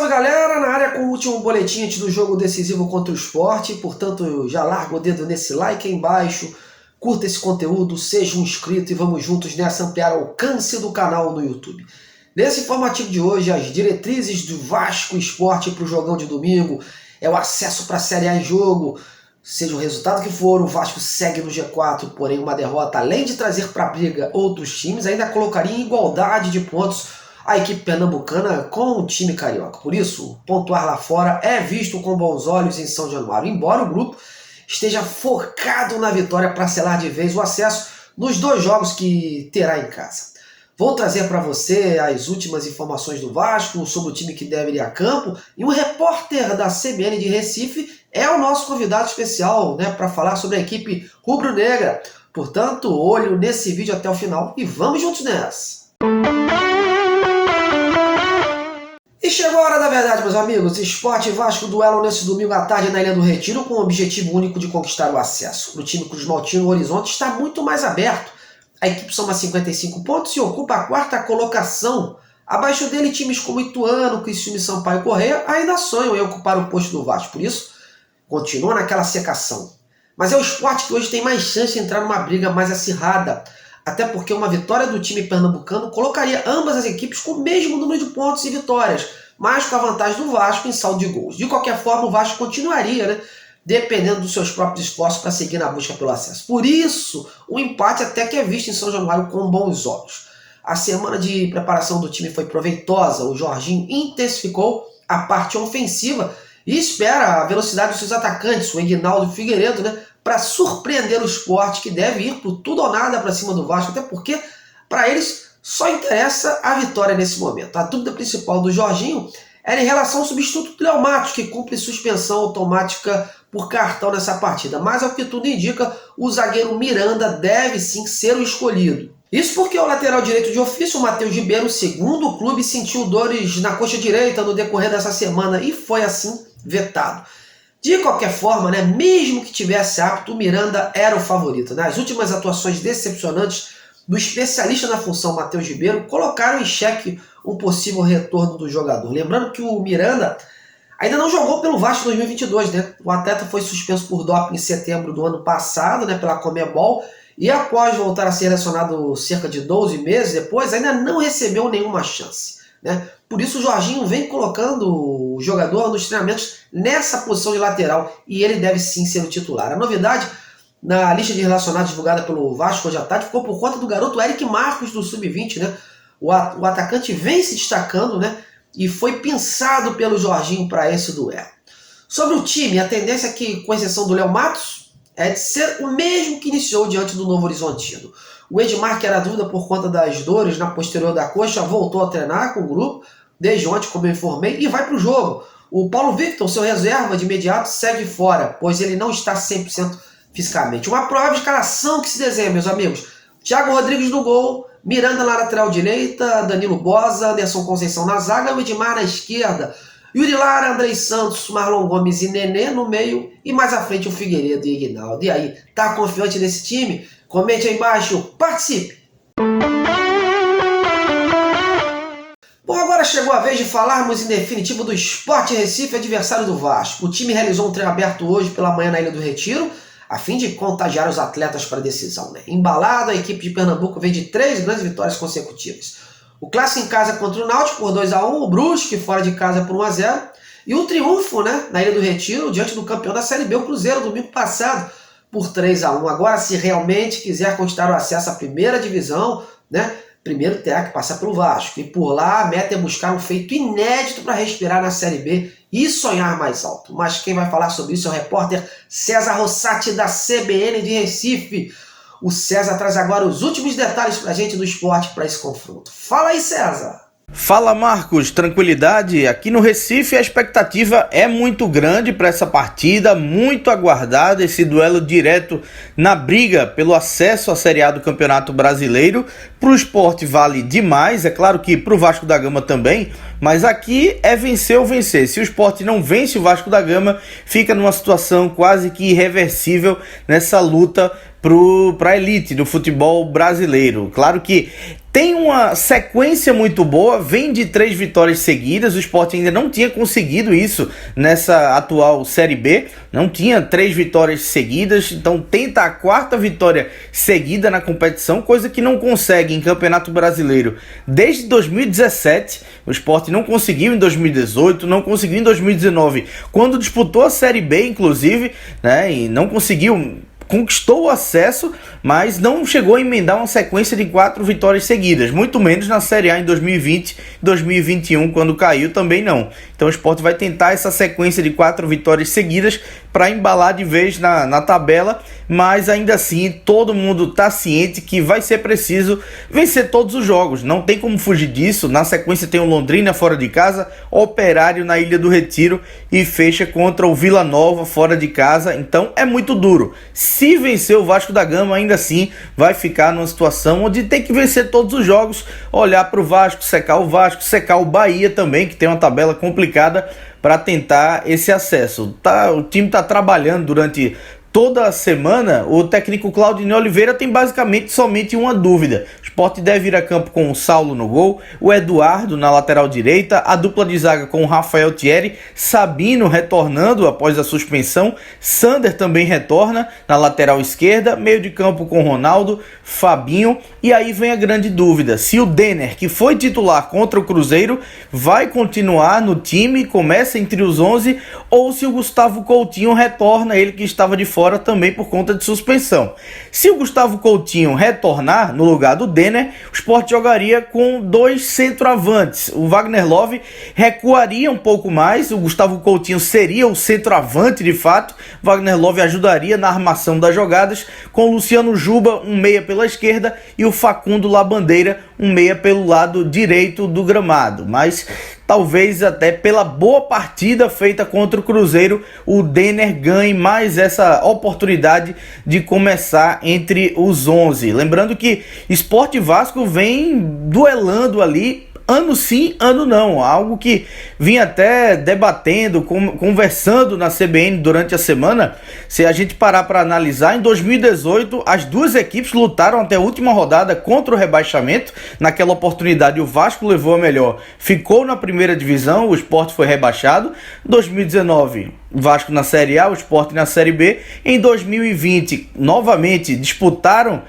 Salve galera, na área com o último boletim antes do jogo decisivo contra o Sport, portanto já larga o dedo nesse like aí embaixo, curta esse conteúdo, seja um inscrito e vamos juntos nessa ampliar o alcance do canal no YouTube. Nesse informativo de hoje, as diretrizes do Vasco Sport para o jogão de domingo, é o acesso para a Série A em jogo, seja o resultado que for, o Vasco segue no G4, porém uma derrota, além de trazer para a briga outros times, ainda colocaria em igualdade de pontos a equipe pernambucana com o time carioca. Por isso, pontuar lá fora é visto com bons olhos em São Januário, embora o grupo esteja focado na vitória para selar de vez o acesso nos dois jogos que terá em casa. Vou trazer para você as últimas informações do Vasco sobre o time que deve ir a campo, e o repórter da CBN de Recife é o nosso convidado especial, para falar sobre a equipe rubro-negra. Portanto, olho nesse vídeo até o final e vamos juntos nessa! E chegou a hora da verdade, meus amigos. Sport e Vasco duelam nesse domingo à tarde na Ilha do Retiro com o objetivo único de conquistar o acesso. No time Cruz Maltino, o horizonte está muito mais aberto. A equipe soma 55 pontos e ocupa a quarta colocação. Abaixo dele, times como Ituano, Criciúma, Sampaio Corrêa ainda sonham em ocupar o posto do Vasco. Por isso, continua naquela secação. Mas é o Sport que hoje tem mais chance de entrar numa briga mais acirrada. Até porque uma vitória do time pernambucano colocaria ambas as equipes com o mesmo número de pontos e vitórias, mas com a vantagem do Vasco em saldo de gols. De qualquer forma, o Vasco continuaria, dependendo dos seus próprios esforços para seguir na busca pelo acesso. Por isso, o empate até que é visto em São Januário com bons olhos. A semana de preparação do time foi proveitosa, o Jorginho intensificou a parte ofensiva e espera a velocidade dos seus atacantes, o Ignaldo e o Figueiredo, para surpreender o Sport, que deve ir por tudo ou nada para cima do Vasco, até porque para eles só interessa a vitória nesse momento. A dúvida principal do Jorginho era em relação ao substituto do Léo Matos, que cumpre suspensão automática por cartão nessa partida. Mas, ao que tudo indica, o zagueiro Miranda deve sim ser o escolhido. Isso porque o lateral direito de ofício, o Matheus Ribeiro, segundo o clube, sentiu dores na coxa direita no decorrer dessa semana e foi assim vetado. De qualquer forma, mesmo que tivesse apto, o Miranda era o favorito. As últimas atuações decepcionantes do especialista na função Matheus Ribeiro colocaram em xeque um possível retorno do jogador. Lembrando que o Miranda ainda não jogou pelo Vasco em 2022. O atleta foi suspenso por doping em setembro do ano passado, pela Conmebol, e após voltar a ser selecionado cerca de 12 meses depois, ainda não recebeu nenhuma chance. Por isso o Jorginho vem colocando o jogador nos treinamentos nessa posição de lateral e ele deve sim ser o titular. A novidade na lista de relacionados divulgada pelo Vasco hoje à tarde ficou por conta do garoto Eric Marcos do Sub-20. O atacante vem se destacando e foi pensado pelo Jorginho para esse duelo. Sobre o time, a tendência é que, com exceção do Léo Matos, é de ser o mesmo que iniciou diante do Novo Horizontino. O Edmar, que era dúvida por conta das dores na posterior da coxa, voltou a treinar com o grupo, desde ontem, como eu informei, e vai para o jogo. O Paulo Victor, seu reserva de imediato, segue fora, pois ele não está 100% fisicamente. Uma provável escalação que se desenha, meus amigos. Thiago Rodrigues no gol, Miranda na lateral direita, Danilo Bosa, Anderson Conceição na zaga, o Edmar na esquerda, Yuri Lara, Andrei Santos, Marlon Gomes e Nenê no meio, e mais à frente o Figueiredo e Ignaldo. E aí, tá confiante nesse time? Comente aí embaixo, participe! Bom, agora chegou a vez de falarmos em definitivo do Sport Recife, adversário do Vasco. O time realizou um treino aberto hoje pela manhã na Ilha do Retiro, a fim de contagiar os atletas para a decisão. Embalado, a equipe de Pernambuco vem de 3 grandes vitórias consecutivas. O clássico em casa contra o Náutico por 2-1, o Brusque fora de casa por 1-0, e o triunfo na Ilha do Retiro diante do campeão da Série B, o Cruzeiro, domingo passado, por 3-1. Agora, se realmente quiser conquistar o acesso à primeira divisão, primeiro terá que passar pelo Vasco. E por lá, a meta é buscar um feito inédito para respirar na Série B e sonhar mais alto. Mas quem vai falar sobre isso é o repórter César Rossati, da CBN de Recife. O César traz agora os últimos detalhes para a gente do esporte para esse confronto. Fala aí, César! Fala, Marcos, tranquilidade? Aqui no Recife a expectativa é muito grande para essa partida, muito aguardada, esse duelo direto na briga pelo acesso à Série A do Campeonato Brasileiro. Para o Sport vale demais, é claro que para o Vasco da Gama também, mas aqui é vencer ou vencer. Se o Sport não vence o Vasco da Gama, fica numa situação quase que irreversível nessa luta para a elite do futebol brasileiro. Claro que tem uma sequência muito boa, vem de 3 vitórias seguidas, o Sport ainda não tinha conseguido isso nessa atual Série B, não tinha 3 vitórias seguidas, então tenta a 4ª vitória seguida na competição, coisa que não consegue em Campeonato Brasileiro desde 2017, o Sport não conseguiu em 2018, não conseguiu em 2019, quando disputou a Série B inclusive, né, e não conseguiu... Conquistou o acesso, mas não chegou a emendar uma sequência de 4 vitórias seguidas, muito menos na Série A em 2020 e 2021, quando caiu também não. Então o Sport vai tentar essa sequência de 4 vitórias seguidas para embalar de vez na tabela, mas ainda assim todo mundo está ciente que vai ser preciso vencer todos os jogos, não tem como fugir disso. Na sequência tem o Londrina fora de casa, Operário na Ilha do Retiro e fecha contra o Vila Nova fora de casa, então é muito duro. Se vencer o Vasco da Gama, ainda assim vai ficar numa situação onde tem que vencer todos os jogos, olhar para o Vasco, secar o Bahia também, que tem uma tabela complicada para tentar esse acesso. O time está trabalhando durante toda a semana. O técnico Claudinei Oliveira tem basicamente somente uma dúvida. O Sport deve ir a campo com o Saulo no gol, o Eduardo na lateral direita, a dupla de zaga com o Rafael Thierry, Sabino retornando após a suspensão, Sander também retorna na lateral esquerda, meio de campo com Ronaldo, Fabinho, e aí vem a grande dúvida, se o Denner, que foi titular contra o Cruzeiro, vai continuar no time, começa entre os 11, ou se o Gustavo Coutinho retorna, ele que estava de fora também por conta de suspensão. Se o Gustavo Coutinho retornar no lugar do Denner, o Sport jogaria com 2 centroavantes. O Wagner Love recuaria um pouco mais, o Gustavo Coutinho seria o centroavante de fato, o Wagner Love ajudaria na armação das jogadas, com o Luciano Juba, um meia pela esquerda, e o Facundo Labandeira, um meia pelo lado direito do gramado. Mas talvez até pela boa partida feita contra o Cruzeiro, o Denner ganhe mais essa oportunidade de começar entre os 11. Lembrando que Sport e Vasco vem duelando ali, ano sim, ano não, algo que vim até debatendo, conversando na CBN durante a semana. Se a gente parar para analisar, em 2018 as duas equipes lutaram até a última rodada contra o rebaixamento. Naquela oportunidade o Vasco levou a melhor, ficou na primeira divisão, o Sport foi rebaixado. 2019 o Vasco na Série A, o Sport na Série B. Em 2020, novamente disputaram,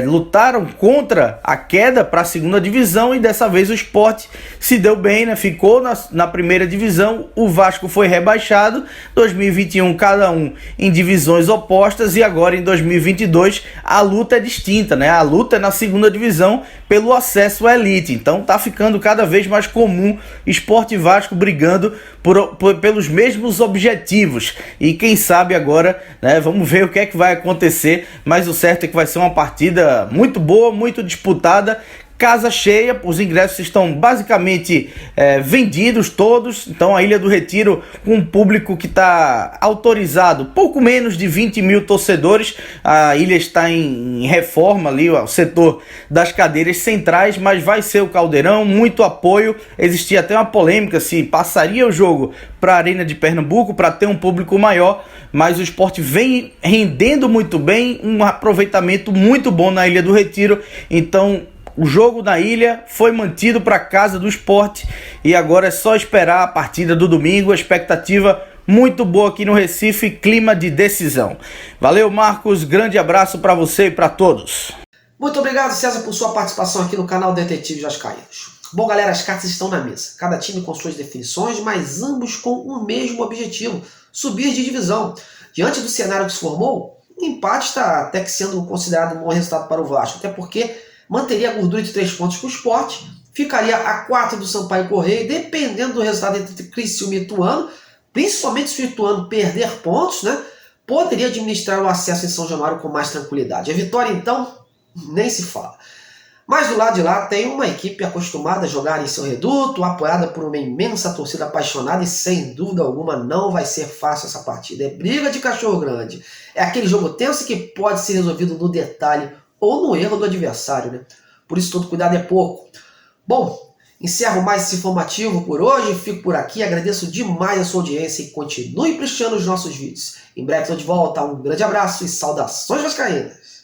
lutaram contra a queda para a segunda divisão, e dessa vez o Sport se deu bem, né? Ficou na primeira divisão, o Vasco foi rebaixado. 2021 cada um em divisões opostas, e agora em 2022 a luta é distinta, né? A luta é na segunda divisão pelo acesso à elite. Então tá ficando cada vez mais comum Sport e Vasco brigando pelos mesmos objetivos, e quem sabe agora, né, vamos ver o que é que vai acontecer, mas o certo é que vai ser uma partida muito boa, muito disputada, casa cheia, os ingressos estão basicamente vendidos todos. Então a Ilha do Retiro, com um público que está autorizado, pouco menos de 20 mil torcedores. A ilha está em reforma ali, o setor das cadeiras centrais, mas vai ser o Caldeirão, muito apoio. Existia até uma polêmica se passaria o jogo para a Arena de Pernambuco para ter um público maior, mas o Sport vem rendendo muito bem, um aproveitamento muito bom na Ilha do Retiro. Então o jogo na ilha foi mantido para casa do Sport, e agora é só esperar a partida do domingo. A expectativa muito boa aqui no Recife, clima de decisão. Valeu, Marcos, grande abraço para você e para todos. Muito obrigado, César, por sua participação aqui no canal Detetive Vascaínos. Bom, galera, as cartas estão na mesa, cada time com suas definições, mas ambos com o mesmo objetivo: subir de divisão. Diante do cenário que se formou, o empate está até que sendo considerado um bom resultado para o Vasco, até porque manteria a gordura de 3 pontos com o Sport, ficaria a 4 do Sampaio Corrêa, e dependendo do resultado entre Criciúma e Ituano, principalmente se o Ituano perder pontos, né, poderia administrar o acesso em São Januário com mais tranquilidade. A vitória, então, nem se fala. Mas do lado de lá tem uma equipe acostumada a jogar em seu reduto, apoiada por uma imensa torcida apaixonada, e sem dúvida alguma não vai ser fácil essa partida. É briga de cachorro grande. É aquele jogo tenso que pode ser resolvido no detalhe ou no erro do adversário, né? Por isso todo cuidado é pouco. Bom, encerro mais esse informativo por hoje, fico por aqui, agradeço demais a sua audiência e continue prestigiando os nossos vídeos. Em breve estou de volta, um grande abraço e saudações vascaínas!